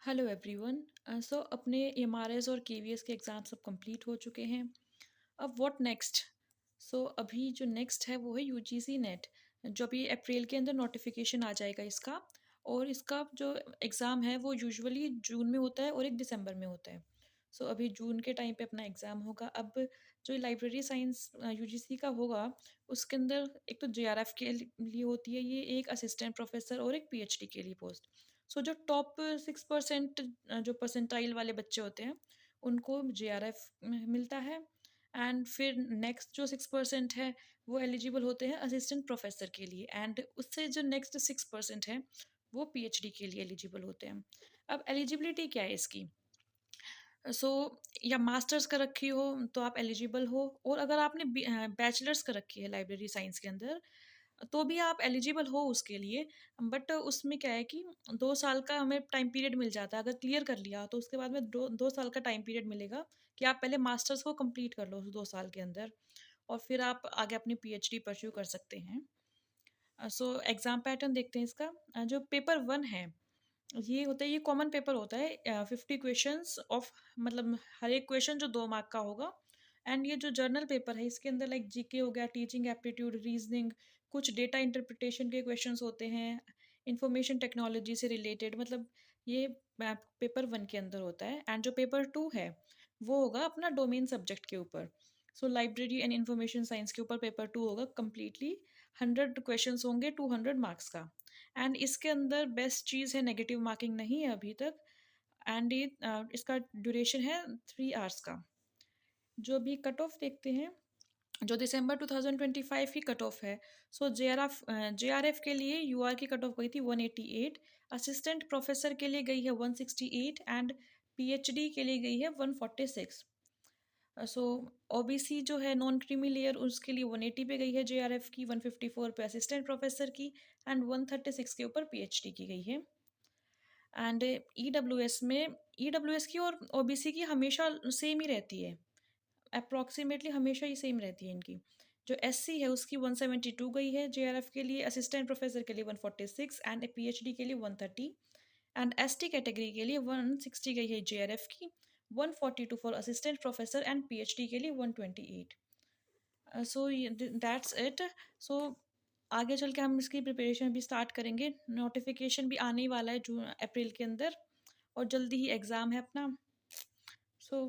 Hello everyone. सो अपने MRS और KVS के एग्ज़ाम सब कंप्लीट हो चुके हैं। अब व्हाट नेक्स्ट? सो अभी जो नेक्स्ट है वो है यूजीसी नेट, जो अभी अप्रैल के अंदर नोटिफिकेशन आ जाएगा इसका। और इसका जो एग्ज़ाम है वो यूजुअली जून में होता है और एक दिसंबर में होता है। सो अभी जून के टाइम पे अपना एग्ज़ाम होगा। अब जो लाइब्रेरी साइंस यूजीसी का होगा, उसके अंदर एक तो जेआरएफ के लिए होती है, ये एक असिस्टेंट प्रोफेसर और एक पीएचडी के लिए पोस्ट। सो जो टॉप 6% जो परसेंटाइल वाले बच्चे होते हैं उनको जेआरएफ मिलता है। एंड फिर नेक्स्ट जो 6% है वो एलिजिबल होते हैं असिस्टेंट प्रोफेसर के लिए। एंड उससे जो नेक्स्ट 6% है वो पीएचडी के लिए एलिजिबल होते हैं। अब एलिजिबिलिटी क्या है इसकी? सो या मास्टर्स कर रखी हो तो आप एलिजिबल हो, और अगर आपने बैचलर्स कर रखी है लाइब्रेरी साइंस के अंदर तो भी आप एलिजिबल हो उसके लिए। बट उसमें क्या है कि 2 साल का हमें टाइम पीरियड मिल जाता है। अगर क्लियर कर लिया तो उसके बाद में 2 साल का टाइम पीरियड मिलेगा कि आप पहले मास्टर्स को कंप्लीट कर लो उस 2 साल के अंदर, और फिर आप आगे अपनी पीएचडी परस्यू कर सकते हैं। सो एग्ज़ाम पैटर्न देखते हैं इसका। जो पेपर 1 है ये होता है, ये कॉमन पेपर होता है। 50 क्वेश्चंस ऑफ, मतलब हर एक क्वेश्चन जो 2 मार्क का होगा। एंड ये जो जर्नल पेपर है इसके अंदर लाइक जीके हो गया, टीचिंग एप्टीट्यूड, रीजनिंग, कुछ डेटा इंटरप्रिटेशन के क्वेश्चंस होते हैं, इंफॉर्मेशन टेक्नोलॉजी से रिलेटेड, मतलब ये पेपर 1 के अंदर होता है। एंड जो पेपर 2 है वो होगा अपना डोमेन सब्जेक्ट के ऊपर। सो लाइब्रेरी एंड इंफॉर्मेशन साइंस के ऊपर पेपर 2 होगा कम्प्लीटली। 100 क्वेश्चंस होंगे, 200 मार्क्स का। एंड इसके अंदर बेस्ट चीज़ है नेगेटिव मार्किंग नहीं है अभी तक। एंड ये इसका ड्यूरेशन है 3 आवर्स का। जो अभी कट ऑफ देखते हैं, जो दिसंबर 2025 की कट ऑफ है। सो जेआरएफ के लिए यूआर की कट ऑफ गई थी 188, असिस्टेंट प्रोफेसर के लिए गई है 168, एंड पीएचडी के लिए गई है 146। सो ओबीसी जो है नॉन क्रीमी लेयर, उसके लिए 180 पे गई है जेआरएफ की, 154 पे असिस्टेंट प्रोफेसर की, एंड 136 के ऊपर पीएचडी की गई है। एंड ईडब्ल्यूएस में, ईडब्ल्यूएस की और ओबीसी की हमेशा सेम ही रहती है, अप्रॉक्सीमेटली हमेशा ही सेम रहती है इनकी। जो एससी है उसकी 172 गई है जेआरएफ के लिए, असिस्टेंट प्रोफेसर के लिए 146, एंड पीएचडी के लिए 130। एंड एसटी कैटेगरी के लिए 160 गई है जेआरएफ की, 142 for assistant professor, and PhD के लिए 128। So that's it. सो आगे चल के हम इसकी प्रिपरेशन भी स्टार्ट करेंगे। नोटिफिकेशन भी आने ही वाला है जून अप्रैल के अंदर, और जल्दी ही एग्ज़ाम है अपना। सो